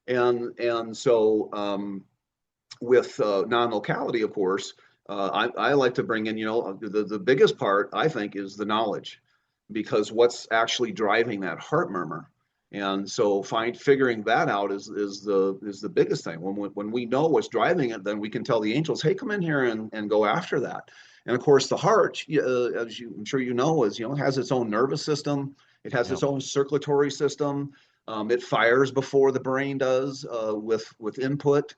And so with non-locality, of course, I like to bring in, the biggest part, I think, is the knowledge, because what's actually driving that heart murmur. And so figuring that out is the biggest thing. When we know what's driving it, then we can tell the angels, hey, come in here and go after that. And of course, the heart, I'm sure you know, has its own nervous system. It has Yeah. its own circulatory system. It fires before the brain does with input.